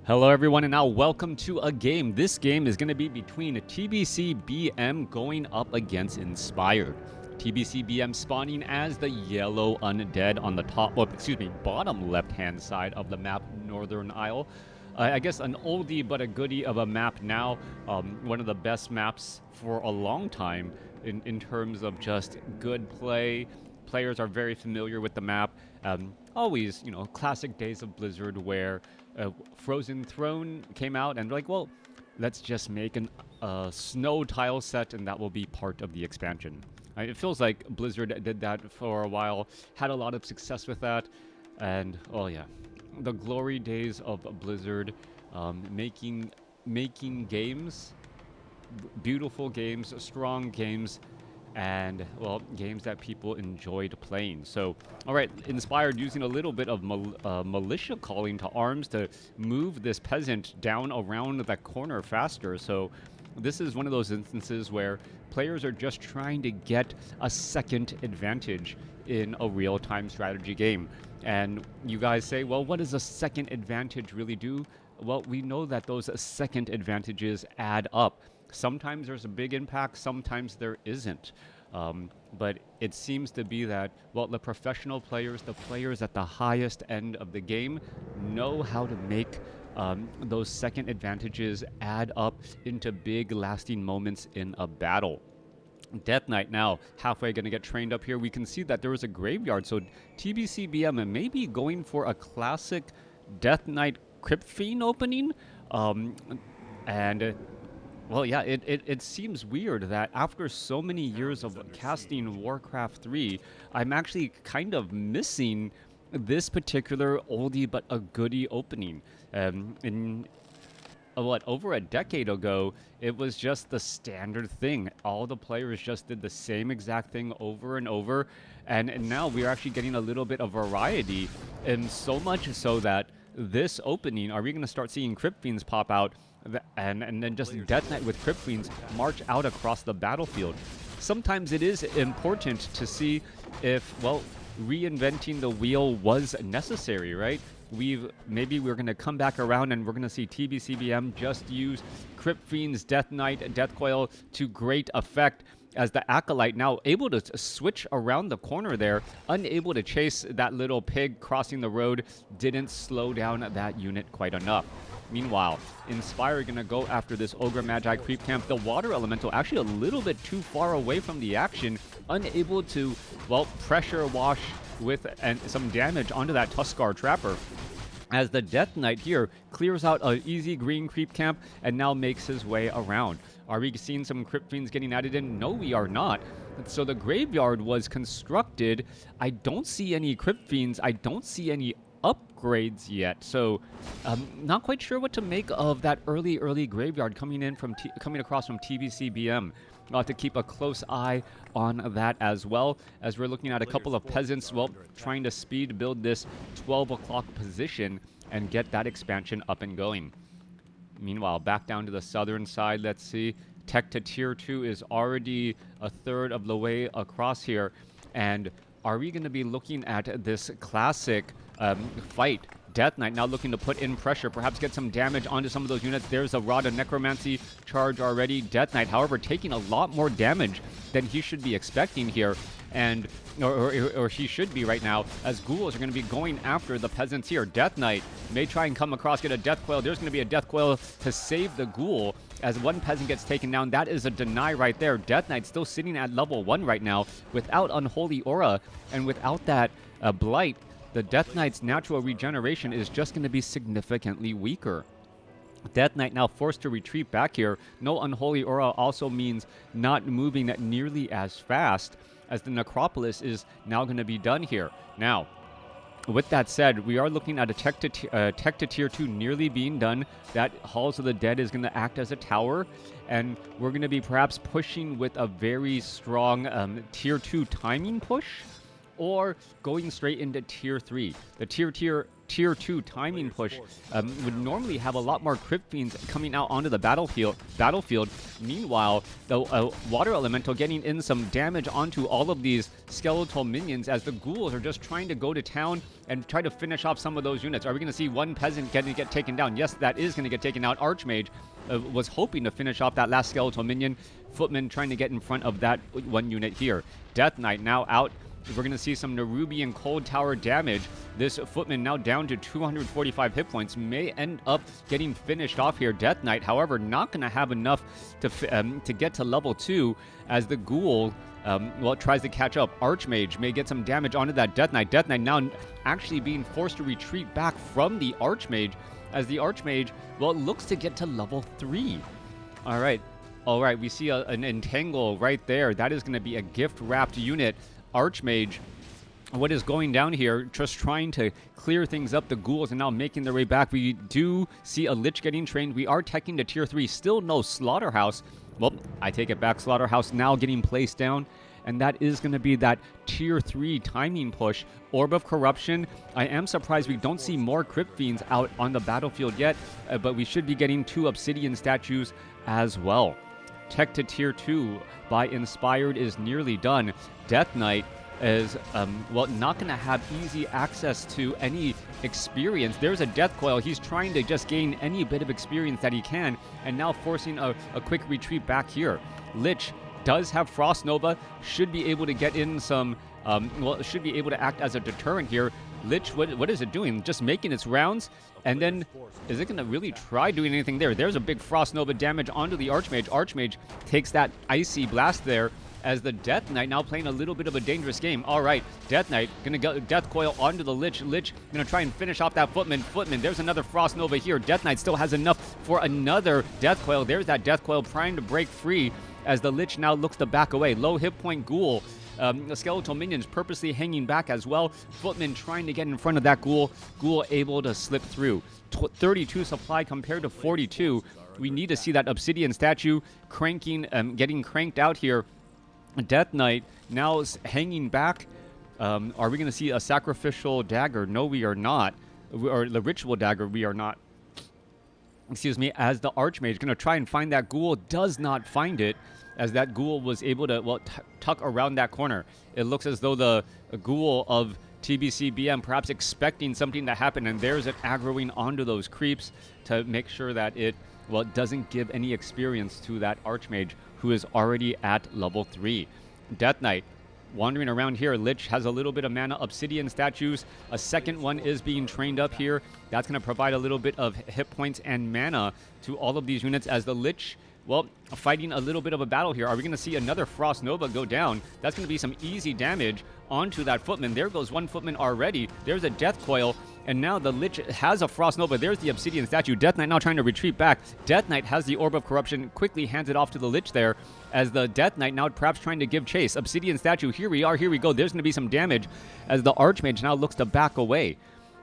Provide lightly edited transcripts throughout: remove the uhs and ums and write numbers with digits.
Hello everyone, and now welcome to a game. This game is going to be between TBC BM going up against Inspired. TBC BM spawning as the yellow undead on the bottom left-hand side of the map, Northern Isle. I guess an oldie but a goodie of a map now. One of the best maps for a long time in terms of just good play. Players are very familiar with the map. Always, classic days of Blizzard where Frozen Throne came out and like, well, let's just make a snow tile set and that will be part of the expansion. It feels like Blizzard did that for a while, had a lot of success with that, and oh yeah, the glory days of Blizzard, making games, beautiful games, strong games, and well, games that people enjoyed playing. So, all right, Inspired using a little bit of militia calling to arms to move this peasant down around the corner faster. So this is one of those instances where players are just trying to get a second advantage in a real-time strategy game. And you guys say, well, what does a second advantage really do? Well, we know that those second advantages add up. Sometimes there's a big impact, sometimes there isn't. But it seems to be that, well, the professional players, the players at the highest end of the game, know how to make those second advantages add up into big, lasting moments in a battle. Death Knight now halfway going to get trained up here. We can see that there was a graveyard, so TBC BM may be going for a classic Death Knight Crypt Fiend opening. Well, yeah, it seems weird that after so many years of casting WarCraft 3, I'm actually kind of missing this particular oldie but a goodie opening. Over a decade ago, it was just the standard thing. All the players just did the same exact thing over and over, and now we're actually getting a little bit of variety, and so much so that this opening, are we going to start seeing Crypt Fiends pop out and then just Death Knight with Crypt Fiends march out across the battlefield? Sometimes it is important to see if, well, reinventing the wheel was necessary, right? Maybe we're going to come back around and we're going to see TBCBM just use Crypt Fiends, Death Knight, Death Coil to great effect, as the Acolyte now able to switch around the corner there, unable to chase that little pig crossing the road, didn't slow down that unit quite enough. Meanwhile, Inspire going to go after this Ogre Magi creep camp. The Water Elemental actually a little bit too far away from the action, unable to, well, pressure wash with some damage onto that Tuskar Trapper, as the Death Knight here clears out an easy green creep camp and now makes his way around. Are we seeing some Crypt Fiends getting added in? No, we are not. So the graveyard was constructed. I don't see any Crypt Fiends. I don't see any upgrades yet. So not quite sure what to make of that early graveyard coming across from TBCBM. I'll have to keep a close eye on that as well, as we're looking at a couple of peasants, well, trying to speed build this 12 o'clock position and get that expansion up and going. Meanwhile, back down to the southern side, let's see. Tech to Tier 2 is already a third of the way across here. And are we going to be looking at this classic fight? Death Knight now looking to put in pressure, perhaps get some damage onto some of those units. There's a Rod of Necromancy charge already. Death Knight, however, taking a lot more damage than he should be expecting here, and or he should be right now, as ghouls are going to be going after the peasants here. Death Knight may try and come across, get a Death Coil. There's going to be a Death Coil to save the ghoul, as one peasant gets taken down. That is a deny right there. Death Knight still sitting at level 1 right now without Unholy Aura and without that Blight. The Death Knight's natural regeneration is just going to be significantly weaker. Death Knight now forced to retreat back here. No Unholy Aura also means not moving nearly as fast, as the Necropolis is now going to be done here. Now, with that said, we are looking at a Tech to Tier 2 nearly being done. That Halls of the Dead is going to act as a tower, and we're going to be perhaps pushing with a very strong Tier 2 timing push, or going straight into Tier 3. The Tier tier 2 timing push would normally have a lot more Crypt Fiends coming out onto the battlefield. Meanwhile, the Water Elemental getting in some damage onto all of these skeletal minions as the ghouls are just trying to go to town and try to finish off some of those units. Are we going to see one peasant get taken down? Yes, that is going to get taken out. Archmage was hoping to finish off that last skeletal minion. Footman trying to get in front of that one unit here. Death Knight now out. We're going to see some Nerubian Cold Tower damage. This Footman now down to 245 hit points. May end up getting finished off here. Death Knight, however, not going to have enough to get to level 2 as the Ghoul tries to catch up. Archmage may get some damage onto that Death Knight. Death Knight now actually being forced to retreat back from the Archmage as the Archmage, looks to get to level 3. All right, we see an Entangle right there. That is going to be a gift-wrapped unit. Archmage, what is going down here, just trying to clear things up. The ghouls are now making their way back. We do see a Lich getting trained. We are teching to tier 3. Still no Slaughterhouse. Well, I take it back. Slaughterhouse now getting placed down. And that is going to be that tier 3 timing push. Orb of Corruption. I am surprised we don't see more Crypt Fiends out on the battlefield yet. But we should be getting 2 Obsidian statues as well. Tech to tier 2 by Inspired is nearly done. Death Knight is, not going to have easy access to any experience. There's a Death Coil. He's trying to just gain any bit of experience that he can, and now forcing a quick retreat back here. Lich does have Frost Nova, should be able to get in some, should be able to act as a deterrent here. Lich, what is it doing? Just making its rounds, and then is it going to really try doing anything there? There's a big Frost Nova damage onto the Archmage. Archmage takes that Icy Blast there as the Death Knight now playing a little bit of a dangerous game. All right, Death Knight going to go Death Coil onto the Lich. Lich going to try and finish off that Footman. There's another Frost Nova here. Death Knight still has enough for another Death Coil. There's that Death Coil trying to break free as the Lich now looks to back away. Low hit point Ghoul. The skeletal minions purposely hanging back as well. Footman trying to get in front of that Ghoul. Ghoul able to slip through. 32 supply compared to 42. We need to see that Obsidian statue cranking, getting cranked out here. Death Knight now hanging back. Are we going to see a sacrificial dagger? No, we are not. Or the ritual dagger, we are not. Excuse me. As the Archmage going to try and find that Ghoul, does not find it. As that Ghoul was able to, tuck around that corner. It looks as though the Ghoul of TBCBM perhaps expecting something to happen, and there's it aggroing onto those creeps to make sure that it, doesn't give any experience to that Archmage who is already at level 3. Death Knight wandering around here. Lich has a little bit of mana. Obsidian statues. A second one is being trained up here. That's going to provide a little bit of hit points and mana to all of these units as the Lich, fighting a little bit of a battle here. Are we going to see another Frost Nova go down? That's going to be some easy damage onto that Footman. There goes one Footman already. There's a Death Coil, and now the Lich has a Frost Nova. There's the Obsidian statue. Death Knight now trying to retreat back. Death Knight has the Orb of Corruption, quickly hands it off to the Lich there, as the Death Knight now perhaps trying to give chase. Obsidian statue, here we go. There's going to be some damage as the Archmage now looks to back away.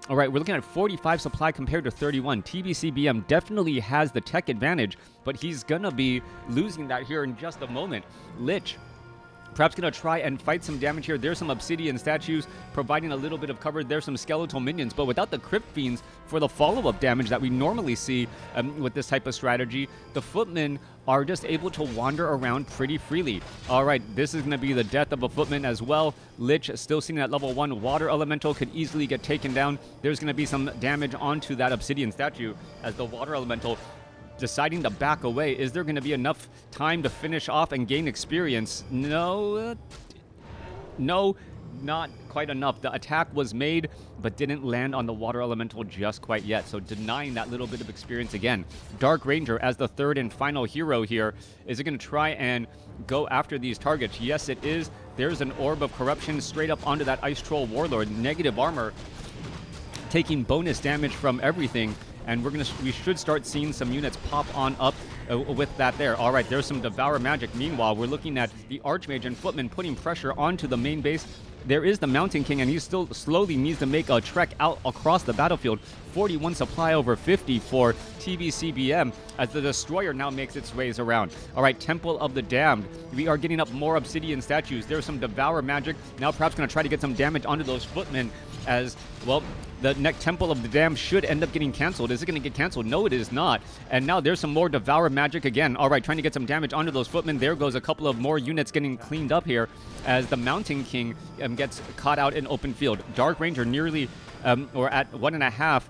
All right, we're looking at 45 supply compared to 31. TBCBM definitely has the tech advantage, but he's going to be losing that here in just a moment. Lich perhaps going to try and fight some damage here. There's some Obsidian statues providing a little bit of cover. There's some skeletal minions, but without the Crypt Fiends for the follow-up damage that we normally see with this type of strategy, the Footmen are just able to wander around pretty freely. All right, this is going to be the death of a Footman as well. Lich still sitting at level 1. Water Elemental could easily get taken down. There's going to be some damage onto that Obsidian statue as the Water Elemental deciding to back away. Is there going to be enough time to finish off and gain experience? No, not quite enough. The attack was made, but didn't land on the Water Elemental just quite yet, so denying that little bit of experience again. Dark Ranger as the third and final hero here. Is it going to try and go after these targets? Yes, it is. There's an Orb of Corruption straight up onto that Ice Troll Warlord. Negative armor, taking bonus damage from everything. And we should start seeing some units pop on up with that there. All right, there's some Devour Magic. Meanwhile, we're looking at the Archmage and Footman putting pressure onto the main base. There is the Mountain King, and he still slowly needs to make a trek out across the battlefield. 41 supply over 50 for TBCBM as the Destroyer now makes its ways around. All right, Temple of the Damned. We are getting up more Obsidian statues. There's some Devour Magic. Now perhaps going to try to get some damage onto those Footmen. as, well, the next Temple of the Dam should end up getting canceled. Is it going to get canceled? No, it is not. And now there's some more Devour magic again. All right, trying to get some damage onto those footmen. There goes a couple of more units getting cleaned up here as the Mountain King gets caught out in open field. Dark Ranger nearly, or at 1.5.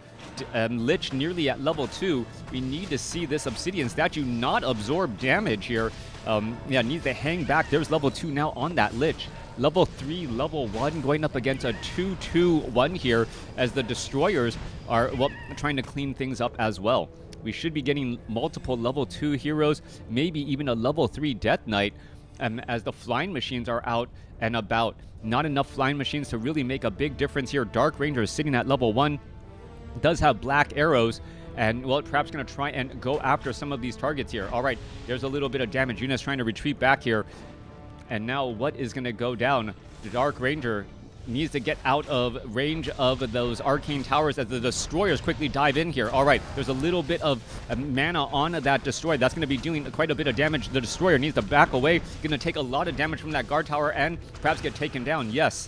Lich nearly at level 2. We need to see this Obsidian statue not absorb damage here. Yeah, needs to hang back. There's level 2 now on that Lich. Level 3, level 1 going up against a 2-2-1 here as the destroyers are, well, trying to clean things up as well. We should be getting multiple level 2 heroes, maybe even a level 3 Death Knight, as the flying machines are out and about. Not enough flying machines to really make a big difference here. Dark Ranger is sitting at level 1. Does have black arrows, and, well, perhaps going to try and go after some of these targets here. All right, there's a little bit of damage. Yuna's trying to retreat back here. And now what is going to go down? The Dark Ranger needs to get out of range of those arcane towers as the destroyers quickly dive in here. All right, there's a little bit of mana on that destroyer. That's going to be doing quite a bit of damage. The destroyer needs to back away. Going to take a lot of damage from that guard tower and perhaps get taken down. Yes.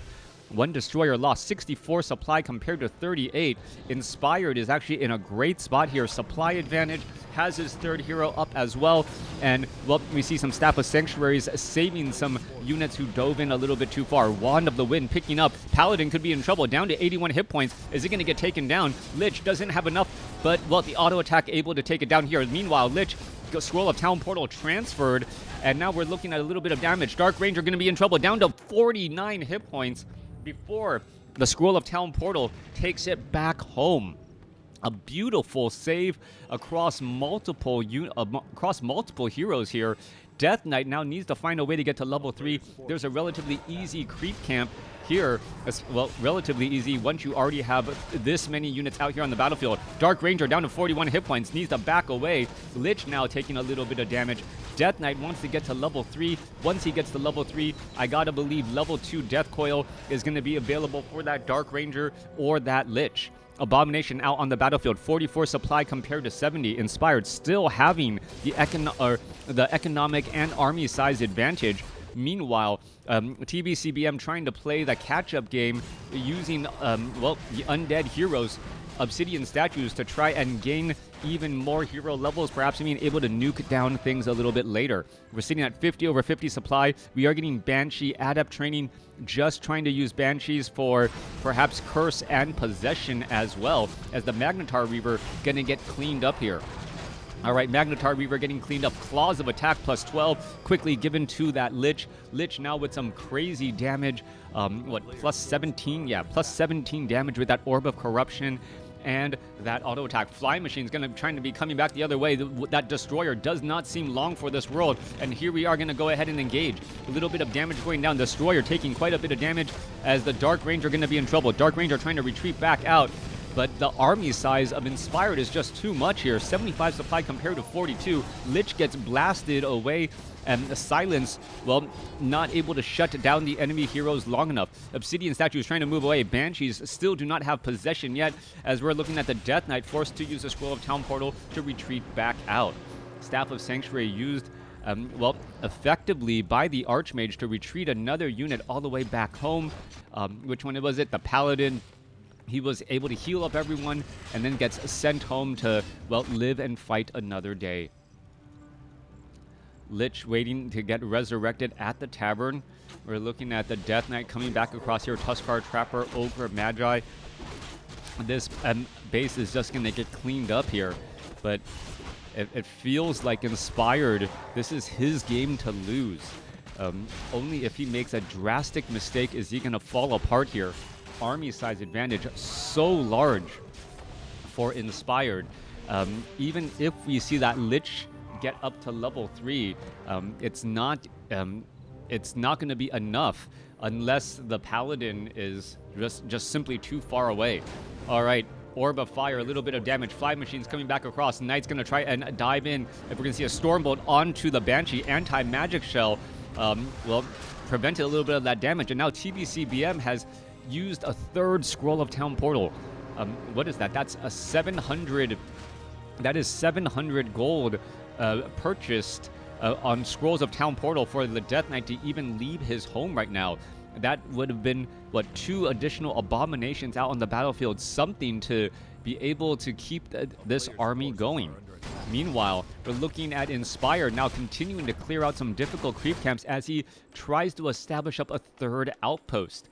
One destroyer lost. 64 supply compared to 38. Inspired is actually in a great spot here. Supply advantage, has his third hero up as well. And, well, we see some Staff of Sanctuaries saving some units who dove in a little bit too far. Wand of the Wind picking up. Paladin could be in trouble. Down to 81 hit points. Is it going to get taken down? Lich doesn't have enough, but, well, the auto attack able to take it down here. Meanwhile, Lich, Scroll of Town Portal transferred, and now we're looking at a little bit of damage. Dark Ranger going to be in trouble. Down to 49 hit points before the Scroll of Town Portal takes it back home. A beautiful save across multiple heroes here. Death Knight now needs to find a way to get to level 3. There's a relatively easy creep camp here. Well, relatively easy once you already have this many units out here on the battlefield. Dark Ranger down to 41 hit points, needs to back away. Lich now taking a little bit of damage. Death Knight wants to get to level 3. Once he gets to level 3, I gotta believe level 2 Death Coil is going to be available for that Dark Ranger or that Lich. Abomination out on the battlefield, 44 supply compared to 70. Inspired still having the economic and army size advantage. Meanwhile, TBCBM trying to play the catch-up game using, well, the undead heroes, Obsidian statues, to try and gain even more hero levels, perhaps being able to nuke down things a little bit later. We're sitting at 50 over 50 supply. We are getting Banshee Adept training, just trying to use Banshees for perhaps Curse and Possession as well, as the Magnetar Reaver gonna get cleaned up here. All right, Magnetar Reaver getting cleaned up. Claws of Attack plus 12, quickly given to that Lich. Lich now with some crazy damage. Plus 17? Yeah, plus 17 damage with that Orb of Corruption and that auto attack. Flying Machine's trying to be coming back the other way. That destroyer does not seem long for this world, and here we are going to go ahead and engage. A little bit of damage going down. Destroyer taking quite a bit of damage as the Dark Ranger going to be in trouble. Dark Ranger trying to retreat back out, but the army size of Inspired is just too much here. 75 supply compared to 42. Lich gets blasted away, and the Silence, well, not able to shut down the enemy heroes long enough. Obsidian Statue is trying to move away. Banshees still do not have possession yet, as we're looking at the Death Knight forced to use the Scroll of Town Portal to retreat back out. Staff of Sanctuary used, well, effectively by the Archmage to retreat another unit all the way back home. Which one was it? The Paladin. He was able to heal up everyone and then gets sent home to, well, live and fight another day. Lich waiting to get resurrected at the tavern. We're looking at the Death Knight coming back across here. Tuskar, Trapper, Ogre, Magi. This base is just going to get cleaned up here. But it feels like Inspired, this is his game to lose. Only if he makes a drastic mistake is he going to fall apart here. Army size advantage so large for Inspired. Even if we see that Lich get up to level 3, it's not going to be enough unless the Paladin is just simply too far away. All right, Orb of Fire, a little bit of damage. Fly Machine's coming back across. Knight's going to try and dive in. If we're going to see a Stormbolt onto the Banshee, anti-magic shell, well, prevented a little bit of that damage. And now TBCBM has used a third Scroll of Town Portal. What is that? That's a 700. That is 700 gold purchased on Scrolls of Town Portal for the Death Knight to even leave his home right now. that would have been, what, 2 additional abominations out on the battlefield, something to be able to keep this army going. Meanwhile, we're looking at Inspired now continuing to clear out some difficult creep camps as he tries to establish up a 3rd outpost.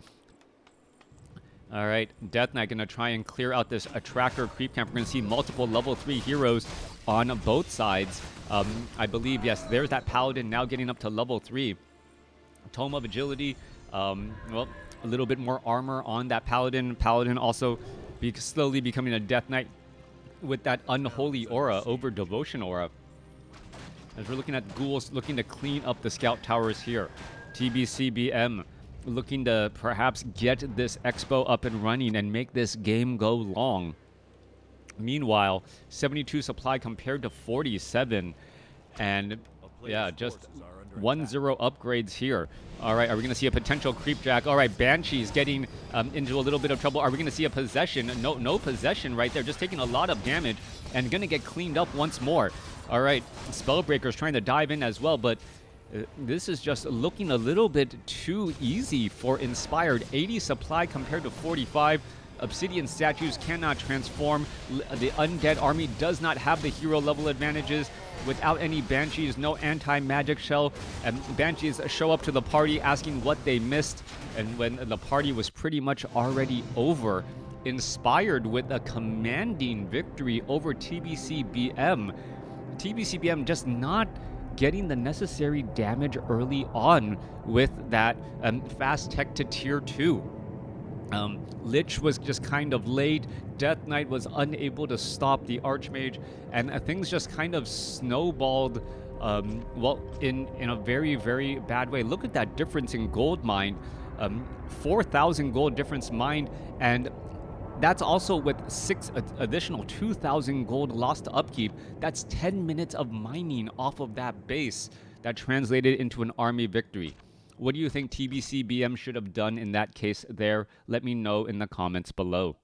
All right, Death Knight going to try and clear out this Attracker creep camp. We're going to see multiple level 3 heroes on both sides. I believe, yes, there's that Paladin now getting up to level 3. Tome of Agility, well, a little bit more armor on that Paladin. Paladin also slowly becoming a Death Knight with that Unholy Aura over Devotion Aura. As we're looking at Ghouls looking to clean up the Scout Towers here. TBCBM looking to perhaps get this expo up and running and make this game go long. Meanwhile, 72 supply compared to 47. And yeah, just 1-0 upgrades here. All right, are we going to see a potential creep jack? All right, Banshee's getting into a little bit of trouble. Are we going to see a possession? No possession right there. Just taking a lot of damage and going to get cleaned up once more. All right, Spellbreaker's trying to dive in as well, but this is just looking a little bit too easy for Inspired. 80 supply compared to 45. Obsidian statues cannot transform. The Undead army does not have the hero level advantages. Without any Banshees, no anti-magic shell, and Banshees show up to the party asking what they missed, and when the party was pretty much already over. Inspired with a commanding victory over TBCBM. TBCBM just not getting the necessary damage early on with that fast tech to tier 2. Lich was just kind of late. Death Knight was unable to stop the Archmage, and things just kind of snowballed, well, in a very, very bad way. Look at that difference in gold mined. 4,000 gold difference mined, and that's also with 6 additional 2,000 gold lost to upkeep. That's 10 minutes of mining off of that base that translated into an army victory. What do you think TBCBM should have done in that case there? Let me know in the comments below.